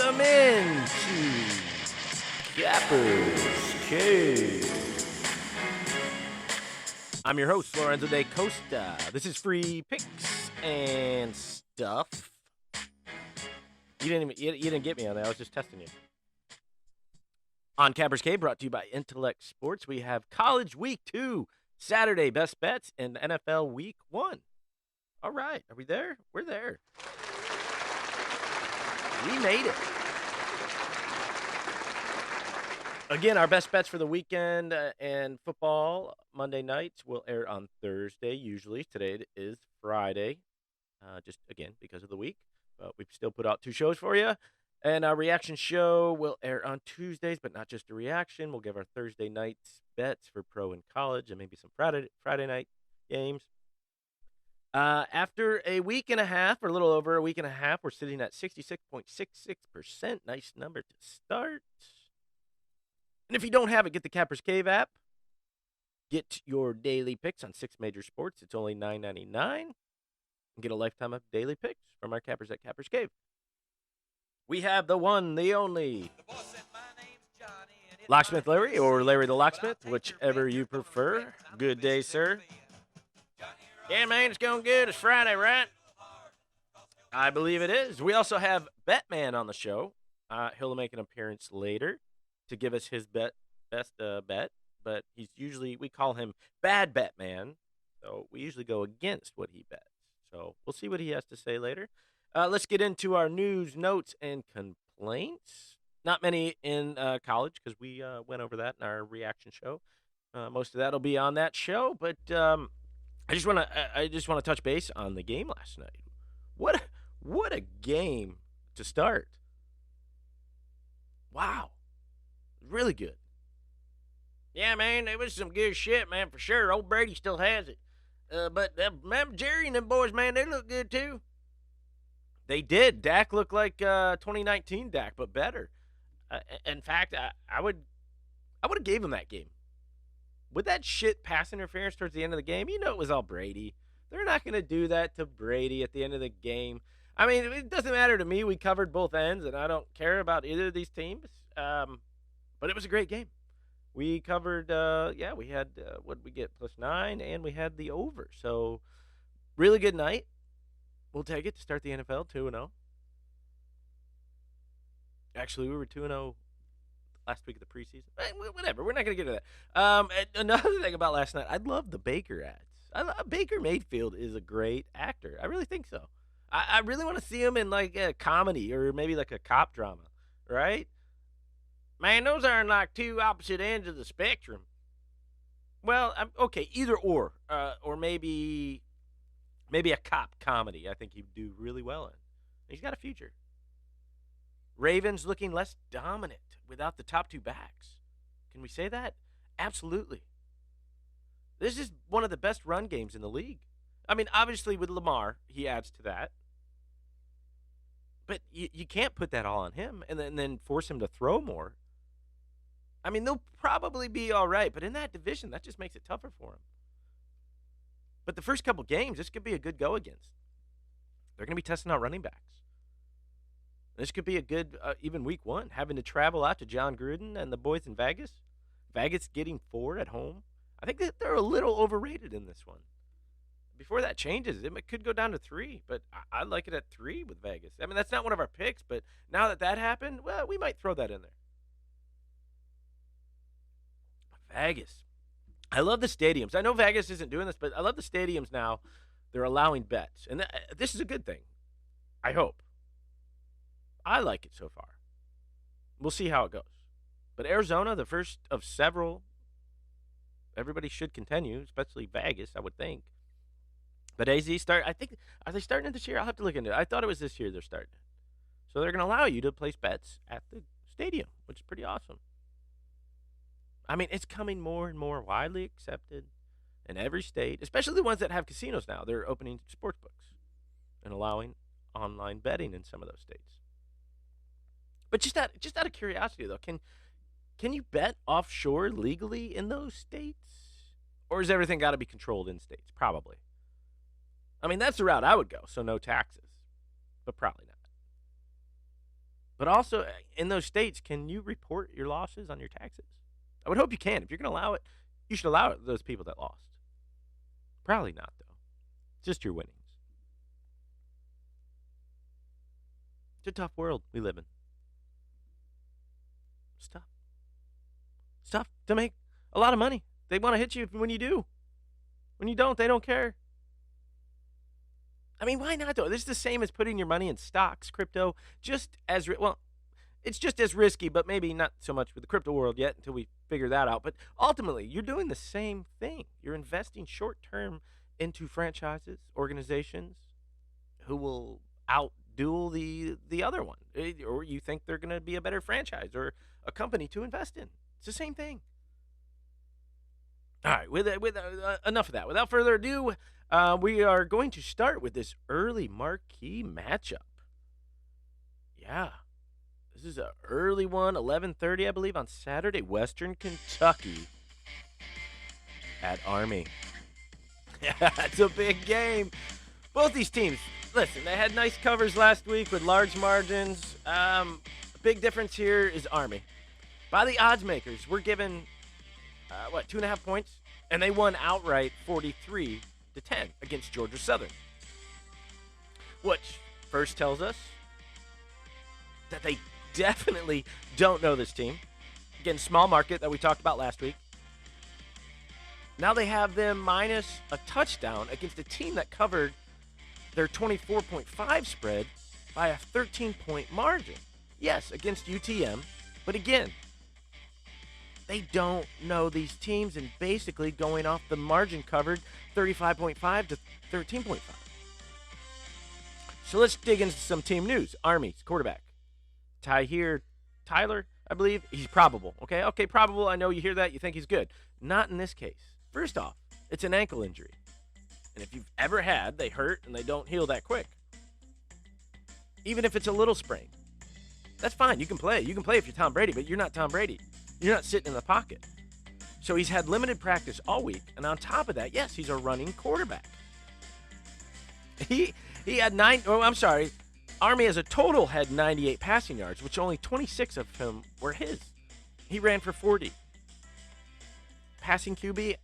Welcome in to Gapper's Cave. I'm your host, Lorenzo da Costa. This is free picks and stuff. You didn't get me on that. I was just testing you. On Capper's Cave, brought to you by Intellect Sports, we have College Week 2, Saturday Best Bets, and NFL Week 1. All right, are we there? We're there. We made it. Again, our best bets for the weekend and football Monday nights will air on Thursday, usually. Today is Friday, just, again, because of the week. But we've still put out 2 shows for you. And our reaction show will air on Tuesdays, but not just a reaction. We'll give our Thursday nights bets for pro and college and maybe some Friday night games. After a week and a half, or a little over a week and a half, we're sitting at 66.66%. Nice number to start. And if you don't have it, get the Capper's Cave app. Get your daily picks on 6 major sports. It's only $9.99. And get a lifetime of daily picks from our Cappers at Capper's Cave. We have the one, the only, Locksmith Larry, or Larry the Locksmith, whichever you prefer. Good day, sir. Yeah, man, it's going good. It's Friday, right? I believe it is. We also have BetMan on the show. He'll make an appearance later to give us his best bet, but we call him Bad BetMan, so we usually go against what he bets. So we'll see what he has to say later. Let's get into our news, notes, and complaints. Not many in college because we went over that in our reaction show. Most of that will be on that show, but I just want to touch base on the game last night. What a game to start! Wow, really good. Yeah, man, it was some good shit, man, for sure. Old Brady still has it, but Jerry and them boys, man, they look good too. They did. Dak looked like 2019 Dak, but better. In fact, I would have gave him that game. With that shit pass interference towards the end of the game, it was all Brady. They're not going to do that to Brady at the end of the game. I mean, it doesn't matter to me. We covered both ends, and I don't care about either of these teams. But it was a great game. We covered, we had, what did we get, +9, and we had the over. So, really good night. We'll take it to start the NFL 2-0. Actually, we were 2-0 last week of the preseason. Whatever, we're not going to get to that. Another thing about last night, I love the Baker ads. Baker Mayfield is a great actor. I really think so. I really want to see him in like a comedy or maybe like a cop drama, right? Man, those aren't like two opposite ends of the spectrum. Well, okay, either or maybe a cop comedy. I think he'd do really well in. He's got a future. Ravens looking less dominant without the top 2 backs. Can we say that? Absolutely. This is one of the best run games in the league. I mean, obviously with Lamar, he adds to that. But you can't put that all on him and then force him to throw more. I mean, they'll probably be all right, but in that division, that just makes it tougher for him. But the first couple games, this could be a good go against. They're going to be testing out running backs. This could be a good, even week 1, having to travel out to John Gruden and the boys in Vegas. Vegas getting 4 at home. I think that they're a little overrated in this one. Before that changes, it could go down to 3, but I like it at 3 with Vegas. I mean, that's not one of our picks, but now that happened, well, we might throw that in there. Vegas. I love the stadiums. I know Vegas isn't doing this, but I love the stadiums now. They're allowing bets. And this is a good thing. I hope. I like it so far. We'll see how it goes. But Arizona, the first of several, everybody should continue, especially Vegas, I would think. But are they starting it this year? I'll have to look into it. I thought it was this year they're starting it. So they're going to allow you to place bets at the stadium, which is pretty awesome. I mean, it's coming more and more widely accepted in every state, especially the ones that have casinos now. They're opening sports books and allowing online betting in some of those states. But just out of curiosity, though, can you bet offshore legally in those states? Or is everything got to be controlled in states? Probably. I mean, that's the route I would go, so no taxes. But probably not. But also, in those states, can you report your losses on your taxes? I would hope you can. If you're going to allow it, you should allow it those people that lost. Probably not, though. Just your winnings. It's a tough world we live in. It's tough. It's tough to make a lot of money. They want to hit you when you do. When you don't, they don't care. I mean, why not, though? This is the same as putting your money in stocks, crypto, just as, well, it's just as risky, but maybe not so much with the crypto world yet until we figure that out. But ultimately, you're doing the same thing. You're investing short term into franchises, organizations who will outduel the other one, or you think they're going to be a better franchise or a company to invest in. It's the same thing. All right, with enough of that. Without further ado, we are going to start with this early marquee matchup. Yeah, this is an early one, 11:30, I believe, on Saturday. Western Kentucky at Army. Yeah, it's a big game. Both these teams, listen, they had nice covers last week with large margins. Big difference here is Army. By the odds makers, we're given 2.5 points, and they won outright 43-10 against Georgia Southern, which first tells us that they definitely don't know this team. Again, small market that we talked about last week. Now they have them minus a touchdown against a team that covered their 24.5 spread by a 13-point margin. Yes, against UTM, but again, they don't know these teams, and basically going off the margin covered 35.5 to 13.5. So let's dig into some team news. Army's quarterback, Tyler, I believe. He's probable. Okay, probable. I know you hear that. You think he's good. Not in this case. First off, it's an ankle injury. And if you've ever had, they hurt and they don't heal that quick. Even if it's a little sprain. That's fine. You can play. You can play if you're Tom Brady, but you're not Tom Brady. You're not sitting in the pocket. So he's had limited practice all week. And on top of that, yes, he's a running quarterback. He had Army as a total had 98 passing yards, which only 26 of them were his. He ran for 40. Passing QB,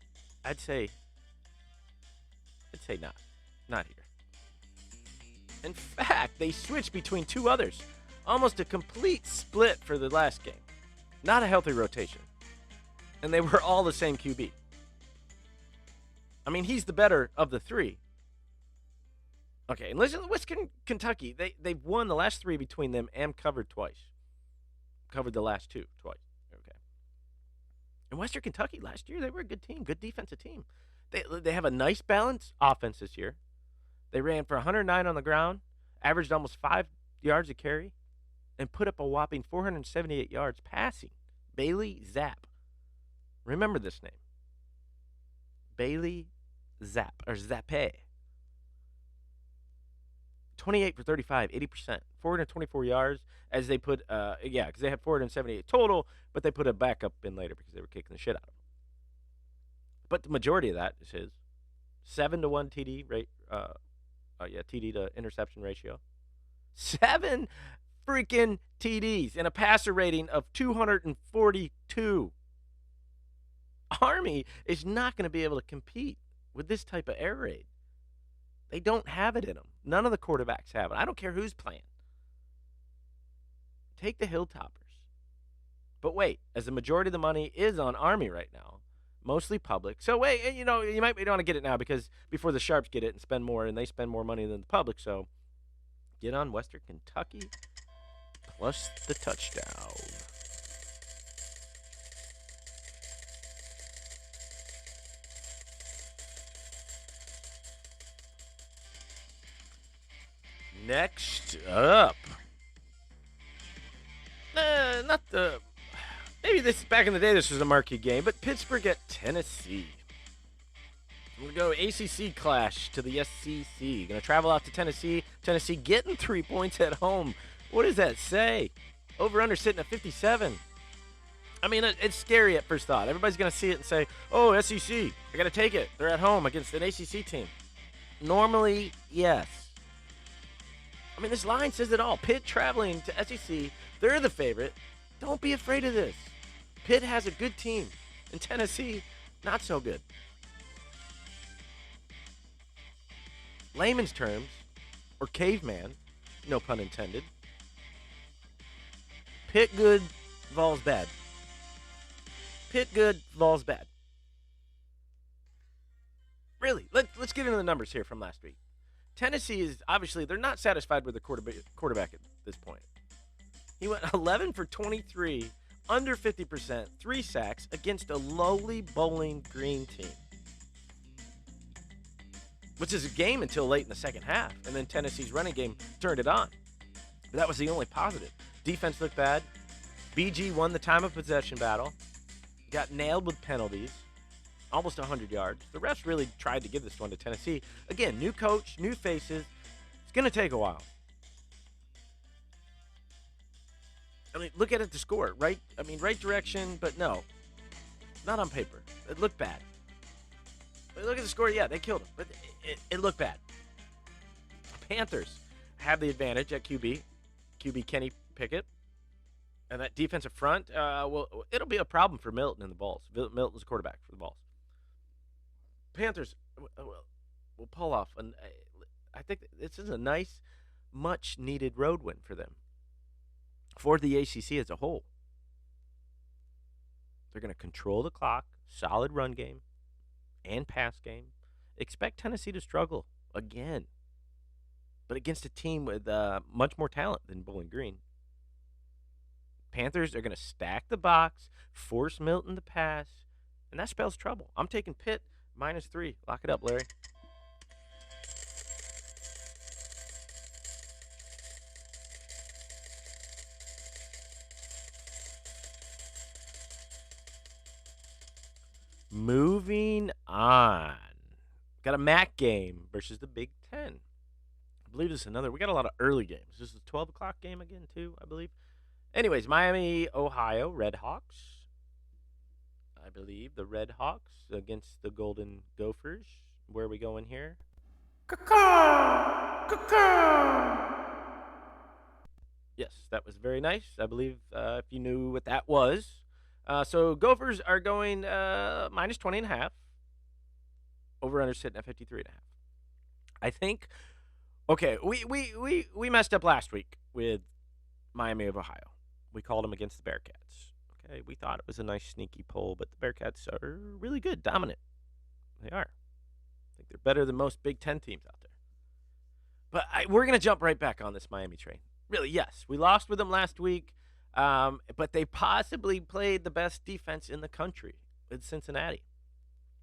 I'd say not. Not here. In fact, they switched between two others. Almost a complete split for the last game. Not a healthy rotation. And they were all the same QB. I mean, he's the better of the three. Okay, and listen, Western Kentucky, they've won the last three between them and covered twice. Covered the last two twice. Okay. And Western Kentucky last year, they were a good team, good defensive team. They have a nice balanced offense this year. They ran for 109 on the ground, averaged almost 5 yards a carry, and put up a whopping 478 yards passing. Bailey Zapp. Remember this name. Bailey Zapp, or Zappe. 28 for 35, 80%, 424 yards as they put, because they had 478 total, but they put a backup in later because they were kicking the shit out of him. But the majority of that is his. 7-to-1 TD rate, TD to interception ratio. 7 freaking TDs and a passer rating of 242. Army is not going to be able to compete with this type of air raid. They don't have it in them. None of the quarterbacks have it. I don't care who's playing. Take the Hilltoppers. But wait, as the majority of the money is on Army right now, mostly public. So wait, you might want to get it now because before the Sharps get it and spend more, and they spend more money than the public. So get on Western Kentucky plus the touchdown. Next up, maybe this back in the day this was a marquee game, but Pittsburgh at Tennessee. We're going to go ACC clash to the SEC. Going to travel out to Tennessee. Tennessee getting 3 points at home. What does that say? Over/under sitting at 57. I mean, it's scary at first thought. Everybody's going to see it and say, "Oh, SEC, I got to take it. They're at home against an ACC team." Normally, yes. I mean, this line says it all. Pitt traveling to SEC. They're the favorite. Don't be afraid of this. Pitt has a good team. And Tennessee, not so good. Layman's terms, or caveman, no pun intended. Pitt good, Vols bad. Pitt good, Vols bad. Really, let's get into the numbers here from last week. Tennessee is obviously, they're not satisfied with the quarterback at this point. He went 11 for 23, under 50%, 3 sacks against a lowly Bowling Green team, which is a game until late in the second half. And then Tennessee's running game turned it on. But that was the only positive. Defense looked bad. BG won the time of possession battle. Got nailed with penalties. Almost 100 yards. The refs really tried to give this one to Tennessee. Again, new coach, new faces. It's going to take a while. I mean, look at it, the score. Right direction, but no. Not on paper. It looked bad. But look at the score. Yeah, they killed him. But it looked bad. Panthers have the advantage at QB. QB Kenny Pickett. And that defensive front, well, it'll be a problem for Milton and the Vols. Milton's the quarterback for the Vols. Panthers will pull off. And I think this is a nice, much-needed road win for them. For the ACC as a whole. They're going to control the clock, solid run game, and pass game. Expect Tennessee to struggle again. But against a team with much more talent than Bowling Green. Panthers are going to stack the box, force Milton to pass, and that spells trouble. I'm taking Pitt -3. Lock it up, Larry. Moving on. Got a MAC game versus the Big Ten. I believe this is another. We got a lot of early games. This is a 12 o'clock game again, too, I believe. Anyways, Miami, Ohio, Red Hawks. I believe the Red Hawks against the Golden Gophers. Where are we going here? Caw-caw! Caw-caw! Yes, that was very nice. I believe if you knew what that was. So Gophers are going -20.5. Over-under sitting at 53.5. I think. Okay, we messed up last week with Miami of Ohio. We called them against the Bearcats. Okay, we thought it was a nice sneaky poll, but the Bearcats are really good, dominant. They are. I think they're better than most Big Ten teams out there. But we're going to jump right back on this Miami train. Really, yes. We lost with them last week, but they possibly played the best defense in the country with Cincinnati.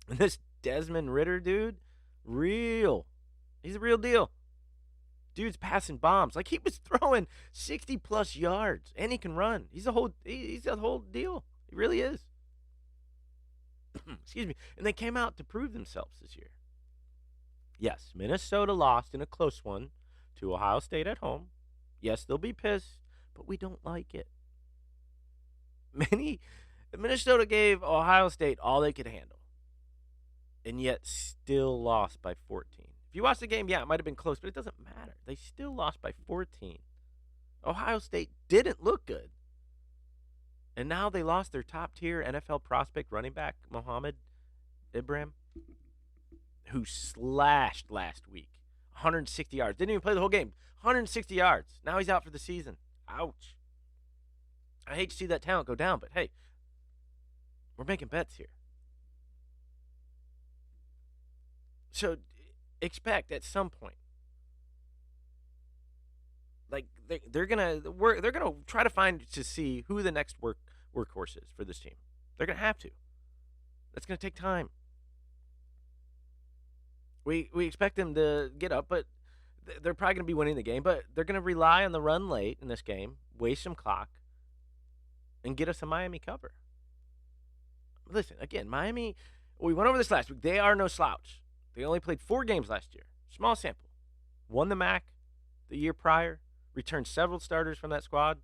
And this Desmond Ridder dude, real. He's a real deal. Dude's passing bombs. Like, he was throwing 60-plus yards, and he can run. He's a whole deal. He really is. Excuse me. And they came out to prove themselves this year. Yes, Minnesota lost in a close one to Ohio State at home. Yes, they'll be pissed, but we don't like it. Minnesota gave Ohio State all they could handle, and yet still lost by 14. If you watch the game, yeah, it might have been close, but it doesn't matter. They still lost by 14. Ohio State didn't look good. And now they lost their top-tier NFL prospect running back, Mohamed Ibrahim, who slashed last week. 160 yards. Didn't even play the whole game. 160 yards. Now he's out for the season. Ouch. I hate to see that talent go down, but hey, we're making bets here. So expect at some point, like they're gonna try to see who the next workhorse is for this team. They're gonna have to. That's gonna take time. We expect them to get up, but they're probably gonna be winning the game. But they're gonna rely on the run late in this game, waste some clock, and get us a Miami cover. Listen, again, Miami. We went over this last week. They are no slouch. They only played 4 games last year. Small sample. Won the MAC the year prior. Returned several starters from that squad.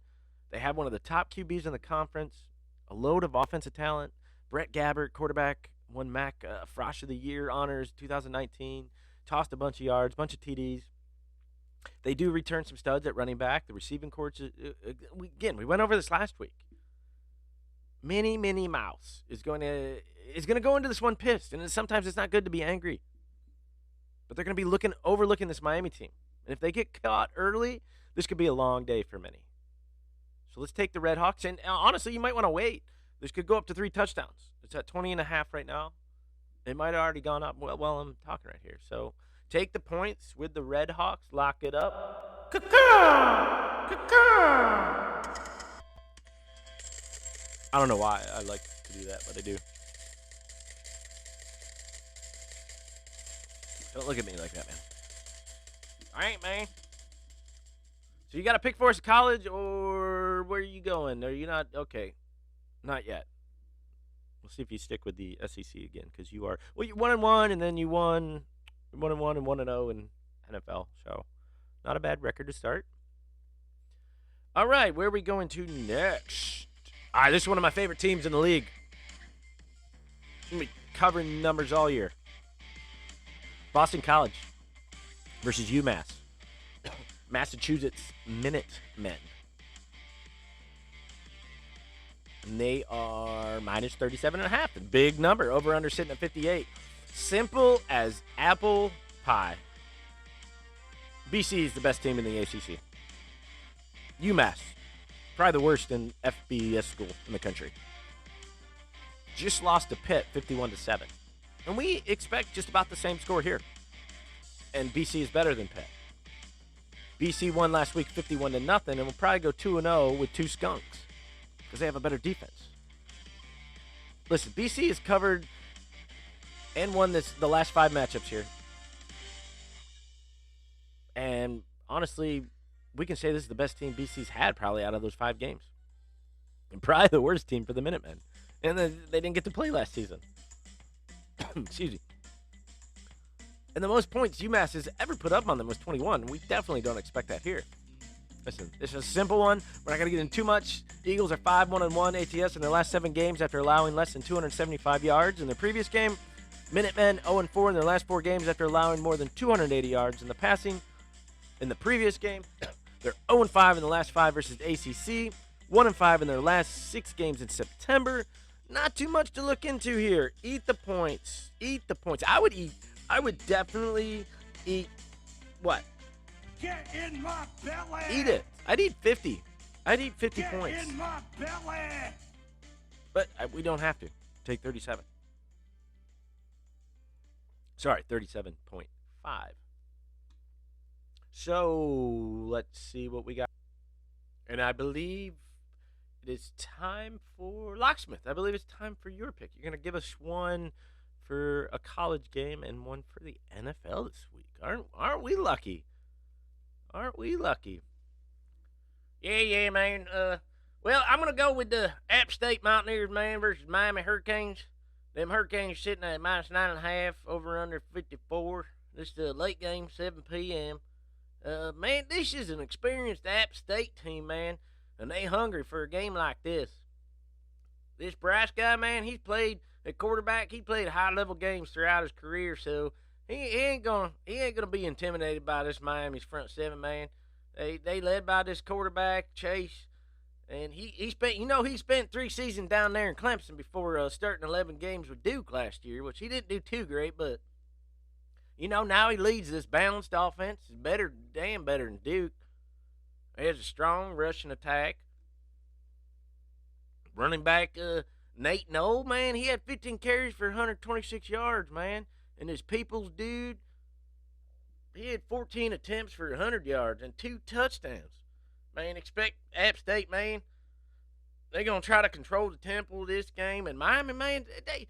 They have one of the top QBs in the conference. A load of offensive talent. Brett Gabbert, quarterback, won MAC Frosh of the Year honors 2019. Tossed a bunch of yards, bunch of TDs. They do return some studs at running back. The receiving courts, we went over this last week. Minnie Mouse is going to go into this one pissed, and sometimes it's not good to be angry. But they're going to be overlooking this Miami team, and if they get caught early, this could be a long day for many. So let's take the Red Hawks, and honestly, you might want to wait. This could go up to 3 touchdowns. It's at 20.5 right now. It might have already gone up while I'm talking right here. So take the points with the Red Hawks. Lock it up. Caw-caw! Caw-caw! I don't know why I like to do that, but I do. Don't look at me like that, man. All right, man. So you got to pick for us college, or where are you going? Are you not? Okay. Not yet. We'll see if you stick with the SEC again, because you are. Well, you 1-1, and then you won 1-1 and 1-0 in NFL. So, not a bad record to start. All right, where are we going to next? All right, this is one of my favorite teams in the league. I'm going to be covering numbers all year. Boston College versus UMass. Massachusetts Minutemen. And they are minus 37.5. A big number. Over-under sitting at 58. Simple as apple pie. BC is the best team in the ACC. UMass, probably the worst in FBS school in the country. Just lost to Pitt 51-7. And we expect just about the same score here. And BC is better than Pitt. BC won last week 51-0, and will probably go 2-0 with 2 skunks, because they have a better defense. Listen, BC has covered and won the last 5 matchups here. And honestly, we can say this is the best team BC's had probably out of those 5 games. And probably the worst team for the Minutemen. And they didn't get to play last season. Excuse me. And the most points UMass has ever put up on them was 21. We definitely don't expect that here. Listen, this is a simple one. We're not going to get into too much. The Eagles are 5-1-1 ATS in their last 7 games after allowing less than 275 yards. In their previous game, Minutemen 0-4 in their last 4 games after allowing more than 280 yards in the passing. In the previous game, they're 0-5 in the last 5 versus ACC. 1-5 in their last 6 games in September. Not too much to look into here. Eat the points. Eat the points. I would definitely eat what? Get in my belly. Eat it. I'd eat 50. I'd eat 50 points. Get in my belly. But we don't have to. Take 37. Sorry, 37.5. So, let's see what we got. And I believe it is time for Locksmith. I believe it's time for your pick. You're going to give us one for a college game and one for the NFL this week. Aren't we lucky? Aren't we lucky? Yeah, man. Well, I'm going to go with the App State Mountaineers, man, versus Miami Hurricanes. Them Hurricanes sitting at minus 9.5, over under 54. This is a late game, 7 p.m. Man, this is an experienced App State team, man, and they hungry for a game like this. This Bryce guy, man, he's played at quarterback. He played high-level games throughout his career, so he ain't gonna be intimidated by this Miami's front 7, man. They led by this quarterback Chase, and he spent 3 seasons down there in Clemson before starting 11 games with Duke last year, which he didn't do too great, but now he leads this balanced offense. He's damn better than Duke. He has a strong rushing attack. Running back Nate Noel, man, he had 15 carries for 126 yards, man. And his Peoples dude, he had 14 attempts for 100 yards and 2 touchdowns. Man, expect App State, man. They're going to try to control the tempo of this game. And Miami, man, they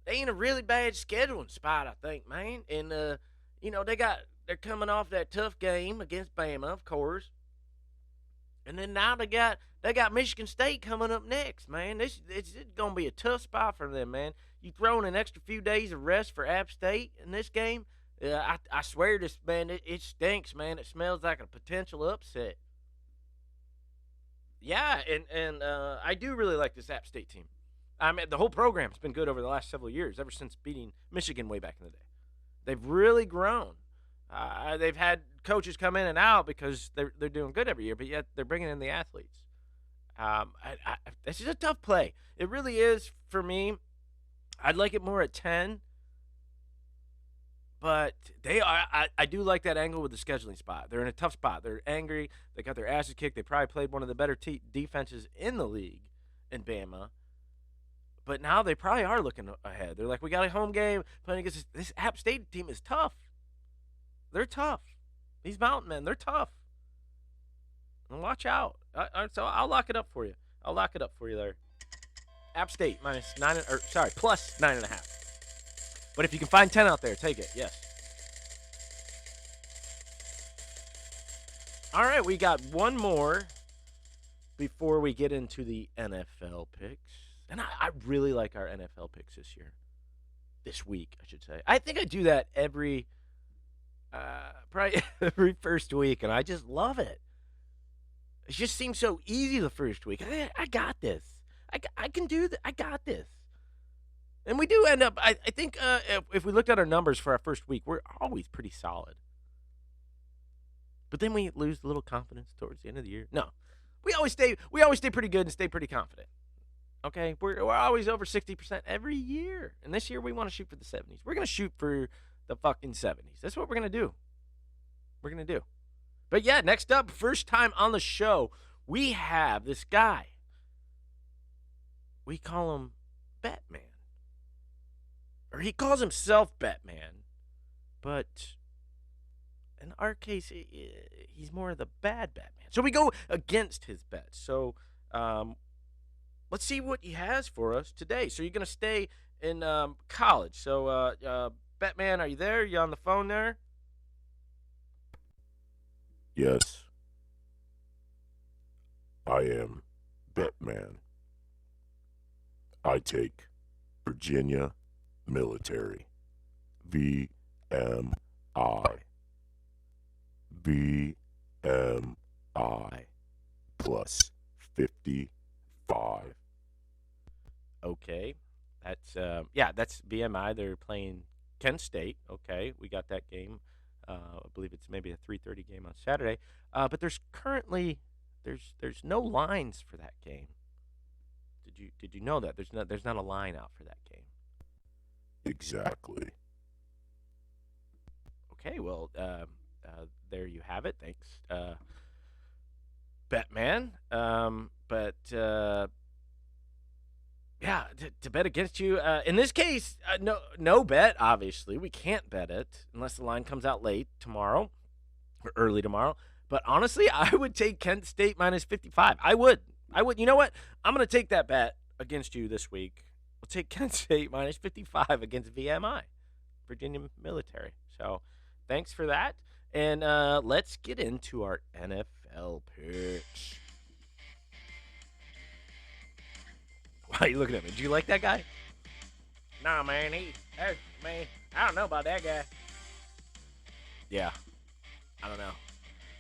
in a really bad scheduling spot, I think, man. And, they're coming off that tough game against Bama, of course. And then now they got Michigan State coming up next, man. It's going to be a tough spot for them, man. You throw in an extra few days of rest for App State in this game, I swear this, man, it stinks, man. It smells like a potential upset. Yeah, and I do really like this App State team. I mean, the whole program's been good over the last several years, ever since beating Michigan way back in the day. They've really grown. They've had coaches come in and out because they're doing good every year, but yet they're bringing in the athletes. This is a tough play. It really is for me. I'd like it more at 10, but they are. I do like that angle with the scheduling spot. They're in a tough spot. They're angry. They got their asses kicked. They probably played one of the better defenses in the league in Bama. But now they probably are looking ahead. They're like, we got a home game playing against this App State team is tough. They're tough. These Mountain Men, they're tough. And watch out. So I'll lock it up for you. I'll lock it up for you there. App State plus 9.5. But if you can find 10 out there, take it. Yes. All right, we got one more before we get into the NFL picks. And I really like our NFL picks this year. This week, I should say. I think I do that probably every first week, and I just love it. It just seems so easy the first week. I got this. I can do that. I got this. And we do end up, I think if we looked at our numbers for our first week, we're always pretty solid. But then we lose a little confidence towards the end of the year. No. We always stay pretty good and stay pretty confident. Okay? We're always over 60% every year. And this year we want to shoot for the 70s. We're going to shoot for the fucking 70s. That's what we're going to do. We're going to do. But yeah, next up, first time on the show, we have this guy. We call him Batman. Or he calls himself Batman. But in our case, he's more of the bad Batman. So we go against his bets. So let's see what he has for us today. So you're going to stay in college. So Batman, are you there? You on the phone there? Yes, I am Batman. I take Virginia Military. VMI. VMI plus 55. Okay. That's VMI. They're playing Kent State. Okay, we got that game. I believe it's maybe a 3:30 game on Saturday. But there's currently there's no lines for that game. Did you know that there's not a line out for that game? Exactly. Okay, well there you have it. Thanks, Batman. Yeah, to bet against you. In this case, no bet, obviously. We can't bet it unless the line comes out late tomorrow or early tomorrow. But honestly, I would take Kent State minus 55. I would. You know what? I'm going to take that bet against you this week. We'll take Kent State minus 55 against VMI, Virginia Military. So thanks for that. And let's get into our NFL picks. Why are you looking at me? Do you like that guy? Nah, man. Man, I don't know about that guy. Yeah, I don't know.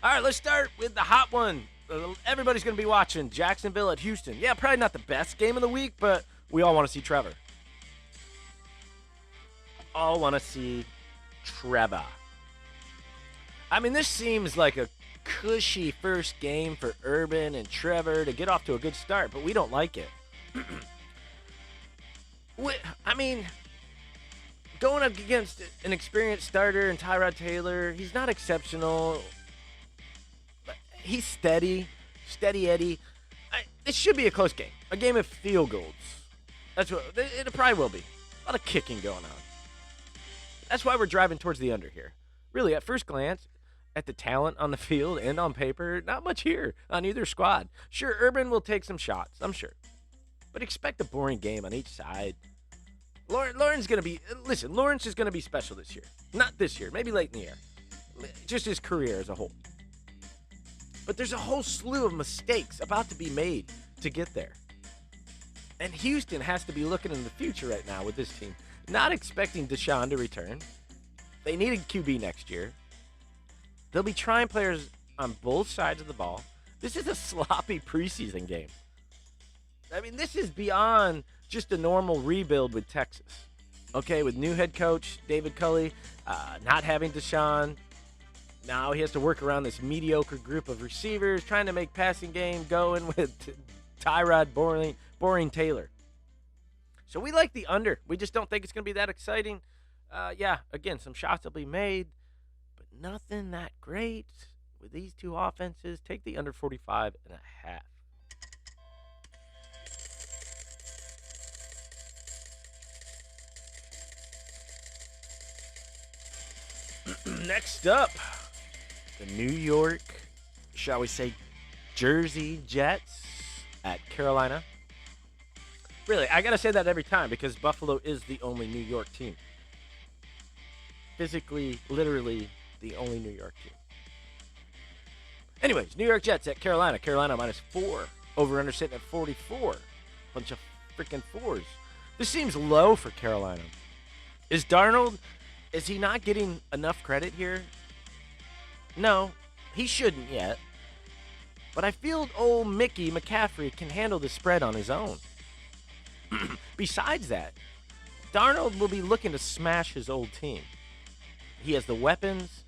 All right, let's start with the hot one. Everybody's going to be watching Jacksonville at Houston. Yeah, probably not the best game of the week, but we all want to see Trevor. All want to see Trevor. I mean, this seems like a cushy first game for Urban and Trevor to get off to a good start, but we don't like it. I mean, going up against an experienced starter and Tyrod Taylor, he's not exceptional. He's steady Eddie. It should be a close game, a game of field goals. That's what it probably will be. A lot of kicking going on. That's why we're driving towards the under here. Really, at first glance, at the talent on the field and on paper, not much here on either squad. Sure, Urban will take some shots, I'm sure. But expect a boring game on each side. Lawrence is going to be special this year. Not this year, maybe late in the year. Just his career as a whole. But there's a whole slew of mistakes about to be made to get there. And Houston has to be looking in the future right now with this team. Not expecting Deshaun to return. They need a QB next year. They'll be trying players on both sides of the ball. This is a sloppy preseason game. I mean, this is beyond just a normal rebuild with Texas. Okay, with new head coach David Culley, not having Deshaun, Now he has to work around this mediocre group of receivers, trying to make passing game going with Tyrod Boring Taylor. So we like the under. We just don't think it's going to be that exciting. Yeah, again, some shots will be made, but nothing that great with these two offenses. Take the under 45.5. Next up, the New York, shall we say, Jersey Jets at Carolina. Really, I got to say that every time because Buffalo is the only New York team. Physically, literally, the only New York team. Anyways, New York Jets at Carolina. Carolina -4. Over-under sitting at 44. Bunch of freaking fours. This seems low for Carolina. Is Darnold, is he not getting enough credit here? No, he shouldn't yet. But I feel old Mickey McCaffrey can handle the spread on his own. Besides that, Darnold will be looking to smash his old team. He has the weapons.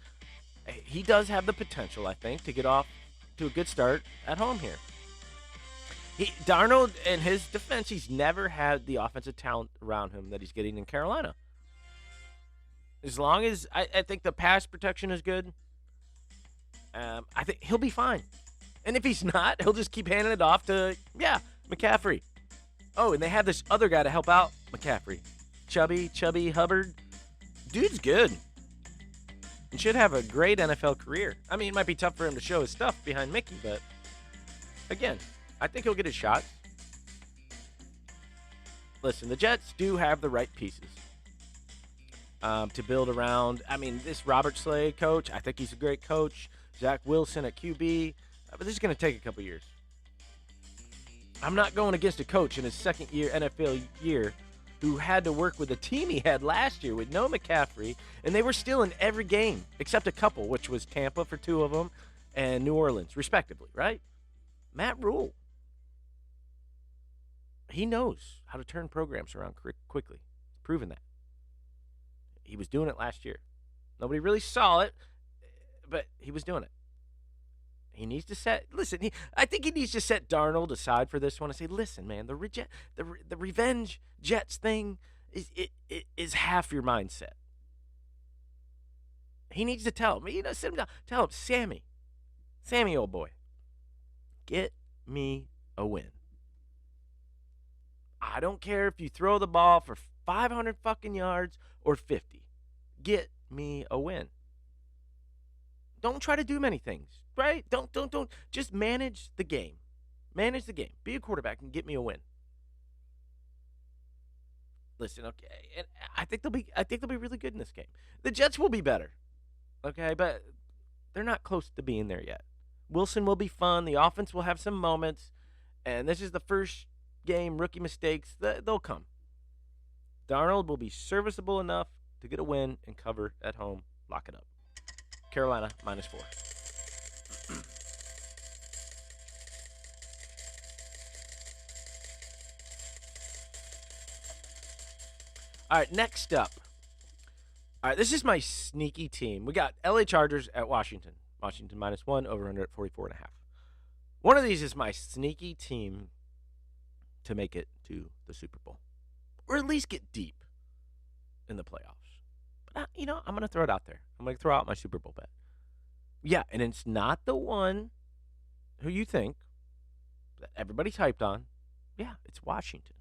He does have the potential, I think, to get off to a good start at home here. Darnold, in his defense, he's never had the offensive talent around him that he's getting in Carolina. As long as I think the pass protection is good, I think he'll be fine. And if he's not, he'll just keep handing it off to, McCaffrey. Oh, and they have this other guy to help out McCaffrey. Chubby Hubbard. Dude's good. And should have a great NFL career. I mean, it might be tough for him to show his stuff behind Mickey, but again, I think he'll get his shot. Listen, the Jets do have the right pieces to build around. I mean, this Robert Slade coach, I think he's a great coach. Zach Wilson at QB. But this is going to take a couple years. I'm not going against a coach in his second year NFL year who had to work with the team he had last year with no McCaffrey, and they were still in every game except a couple, which was Tampa for 2 of them and New Orleans, respectively, right? Matt Rule. He knows how to turn programs around quickly. He's proven that. He was doing it last year. Nobody really saw it, but he was doing it. He needs to I think he needs to set Darnold aside for this one and say, listen, man, the revenge Jets thing is half your mindset. He needs to tell him, sit him down, tell him, Sammy, old boy, get me a win. I don't care if you throw the ball for 500 fucking yards or 50. Get me a win. Don't try to do many things, right? Don't. Just manage the game. Manage the game. Be a quarterback and get me a win. Listen, okay, and I think they'll be really good in this game. The Jets will be better, okay, but they're not close to being there yet. Wilson will be fun. The offense will have some moments, and this is the first game. Rookie mistakes, they'll come. Darnold will be serviceable enough to get a win and cover at home. Lock it up. Carolina -4. All right, next up. All right, this is my sneaky team. We got LA Chargers at Washington. Washington -1, over under at 44.5. One of these is my sneaky team to make it to the Super Bowl, or at least get deep in the playoffs. But, I'm going to throw it out there. I'm going to throw out my Super Bowl bet. Yeah, and it's not the one who you think that everybody's hyped on. Yeah, it's Washington.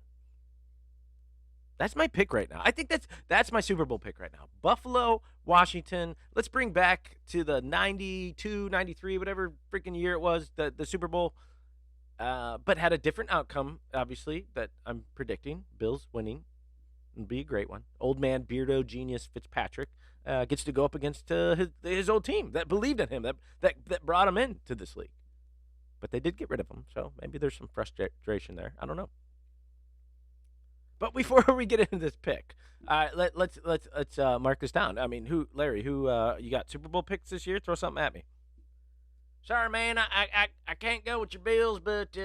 That's my pick right now. I think that's my Super Bowl pick right now. Buffalo, Washington. Let's bring back to the 92, 93, whatever freaking year it was, the Super Bowl. But had a different outcome, obviously, that I'm predicting. Bills winning. It'll be a great one. Old man, beardo, genius Fitzpatrick gets to go up against his old team that believed in him, that brought him into this league. But they did get rid of him, so maybe there's some frustration there. I don't know. But before we get into this pick, let's mark this down. I mean, Larry, you got Super Bowl picks this year? Throw something at me. Sorry, man, I can't go with your Bills, but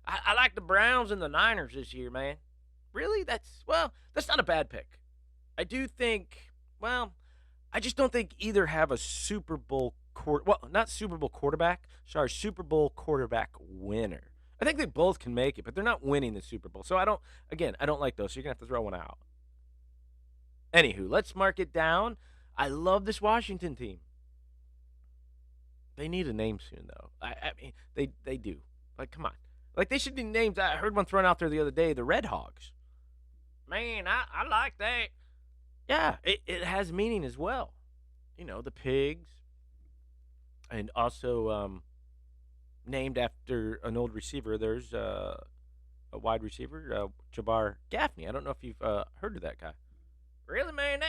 I like the Browns and the Niners this year, man. Really? That's not a bad pick. I do think, I just don't think either have a Super Bowl not Super Bowl quarterback. Sorry, Super Bowl quarterback winner. I think they both can make it, but they're not winning the Super Bowl. So I don't like those. So you're gonna have to throw one out. Anywho, let's mark it down. I love this Washington team. They need a name soon, though. I mean, they do. Like, come on. Like, they should be named. I heard one thrown out there the other day, the Red Hogs. Man, I like that. Yeah, it has meaning as well. You know, the pigs. And also named after an old receiver. There's a wide receiver, Jabar Gaffney. I don't know if you've heard of that guy. Really, man?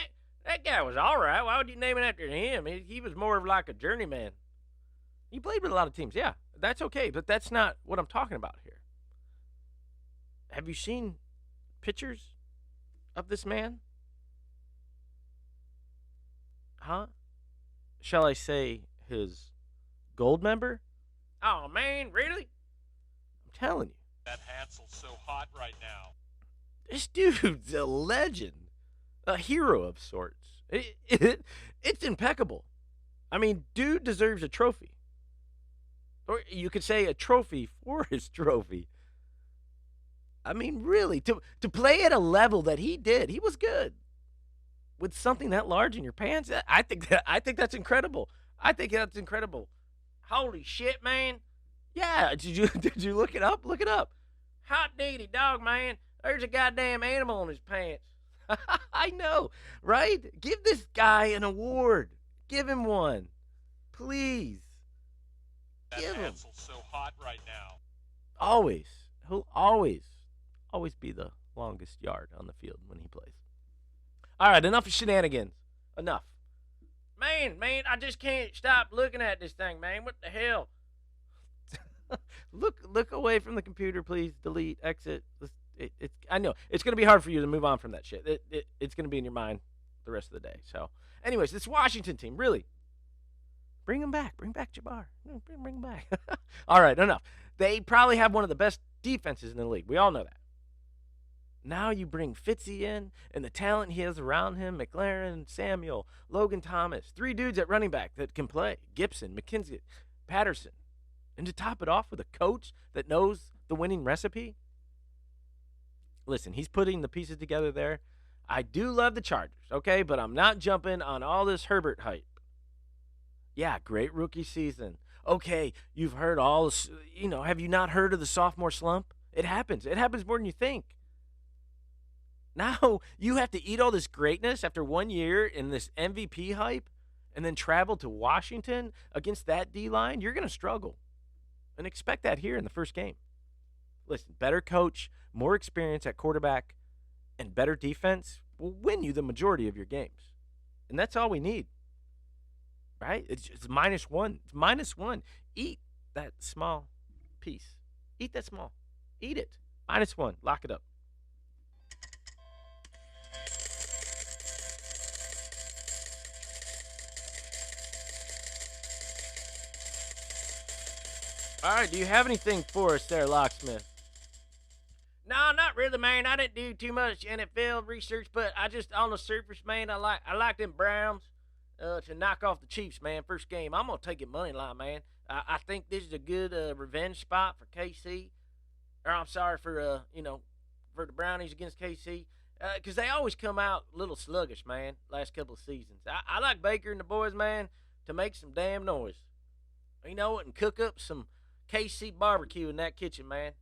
That guy was all right. Why would you name it after him? He was more of like a journeyman. He played with a lot of teams. Yeah, that's okay, but that's not what I'm talking about here. Have you seen pictures of this man? Huh? Shall I say his gold member? Oh, man, really? I'm telling you. That Hansel's so hot right now. This dude's a legend. A hero of sorts. It's impeccable. I mean, dude deserves a trophy. Or you could say a trophy for his trophy. I mean, really, to play at a level that he did, he was good. With something that large in your pants, I think that's incredible. I think that's incredible. Holy shit, man! Yeah, did you look it up? Look it up. Hot diggity dog, man! There's a goddamn animal in his pants. I know, right? Give this guy an award. Give him one, please. That Give him. Hansel's so hot right now. Always, he'll always be the longest yard on the field when he plays. All right, enough of shenanigans. Enough. Man, I just can't stop looking at this thing, man. What the hell? Look away from the computer, please. Delete, exit. I know it's going to be hard for you to move on from that shit. It's going to be in your mind the rest of the day. So, anyways, this Washington team, really, bring him back. Bring back Jabar. Bring him back. All right, enough. They probably have one of the best defenses in the league. We all know that. Now you bring Fitzy in and the talent he has around him, McLaren, Samuel, Logan Thomas, 3 dudes at running back that can play, Gibson, McKenzie, Patterson. And to top it off with a coach that knows the winning recipe. Listen, he's putting the pieces together there. I do love the Chargers, okay? But I'm not jumping on all this Herbert hype. Yeah, great rookie season. Okay, you've heard all this, have you not heard of the sophomore slump? It happens. It happens more than you think. Now you have to eat all this greatness after 1 year in this MVP hype and then travel to Washington against that D-line. You're going to struggle. And expect that here in the first game. Listen, better coach, more experience at quarterback, and better defense will win you the majority of your games. And that's all we need. Right? It's -1. It's -1. Eat that small piece. Eat that small. Eat it. -1. Lock it up. All right, do you have anything for us there, Locksmith? No, not really, man. I didn't do too much NFL research, but I just on the surface, man, I like them Browns to knock off the Chiefs, man. First game, I'm gonna take it money line, man. I think this is a good revenge spot for KC, or I'm sorry for for the Brownies against KC, because they always come out a little sluggish, man. Last couple of seasons, I like Baker and the boys, man, to make some damn noise. You know what, and cook up some KC barbecue in that kitchen, man.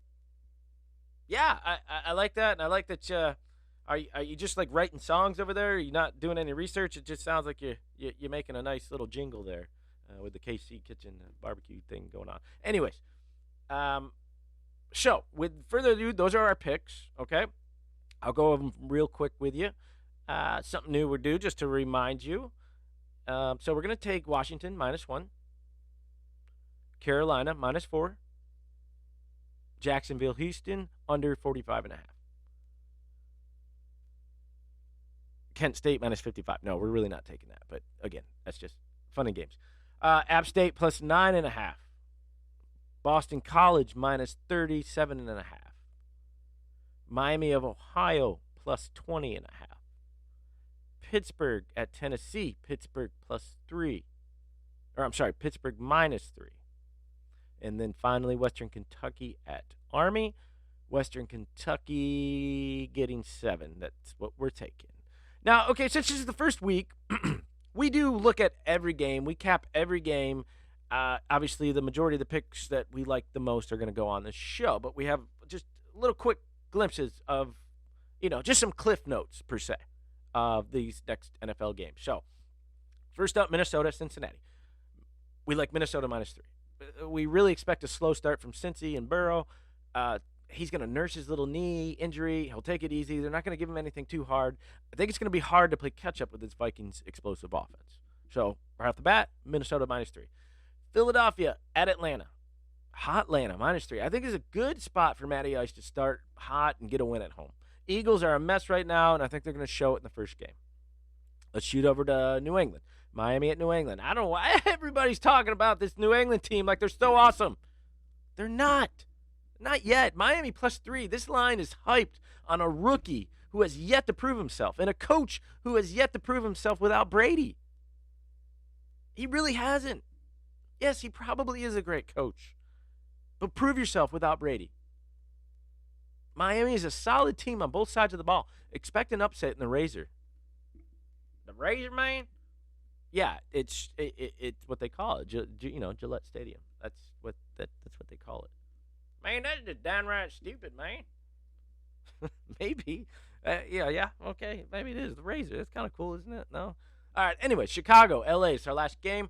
Yeah, I like that, and I like that. Are you just like writing songs over there? Are you not doing any research? It just sounds like you're making a nice little jingle there with the KC kitchen barbecue thing going on. Anyways, so with further ado, those are our picks. Okay, I'll go over them real quick with you. Something new we'll do just to remind you. So we're gonna take Washington -1. Carolina -4. Jacksonville, Houston under 45.5. Kent State -55. No, we're really not taking that. But again, that's just fun and games. App State +9.5. Boston College -37.5. Miami of Ohio +20.5. Pittsburgh at Tennessee. Pittsburgh +3. Pittsburgh -3. And then finally, Western Kentucky at Army. Western Kentucky getting 7. That's what we're taking. Now, okay, since this is the first week, we do look at every game. We cap every game. Obviously, the majority of the picks that we like the most are going to go on this show, but we have just little quick glimpses of, just some cliff notes, per se, of these next NFL games. So, first up, Minnesota, Cincinnati. We like Minnesota -3. We really expect a slow start from Cincy and Burrow. He's going to nurse his little knee injury. He'll take it easy. They're not going to give him anything too hard. I think it's going to be hard to play catch-up with this Vikings' explosive offense. So, right off the bat, Minnesota -3. Philadelphia at Atlanta. Hot Atlanta, -3. I think it's a good spot for Matty Ice to start hot and get a win at home. Eagles are a mess right now, and I think they're going to show it in the first game. Let's shoot over to New England. Miami at New England. I don't know why everybody's talking about this New England team like they're so awesome. They're not. Not yet. Miami +3. This line is hyped on a rookie who has yet to prove himself and a coach who has yet to prove himself without Brady. He really hasn't. Yes, he probably is a great coach, but prove yourself without Brady. Miami is a solid team on both sides of the ball. Expect an upset in the Razor. The Razor, man? Yeah, it's what they call it. Gillette Stadium. That's what they call it. Man, that's just downright stupid, man. Maybe. Yeah. Okay, maybe it is the Razor. That's kind of cool, isn't it? No. All right. Anyway, Chicago, LA. It's our last game.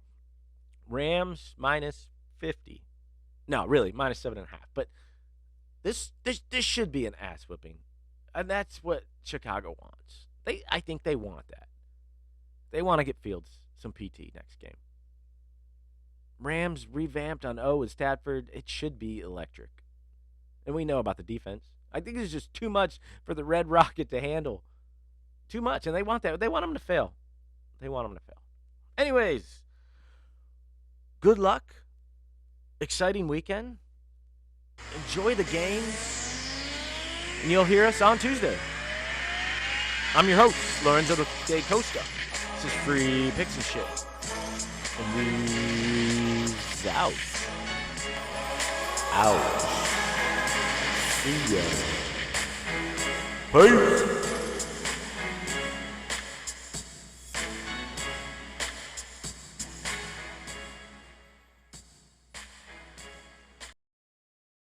Rams -50. No, really, -7.5. But this should be an ass whipping, and that's what Chicago wants. I think they want that. They want to get Fields some PT next game. Rams revamped on O with Stafford. It should be electric. And we know about the defense. I think it's just too much for the Red Rocket to handle. Too much, and they want that. They want them to fail. Anyways, good luck. Exciting weekend. Enjoy the games. And you'll hear us on Tuesday. I'm your host, Lorenzo de Costa. This is Free Picks and Shit. And we's out. See ya. Peace.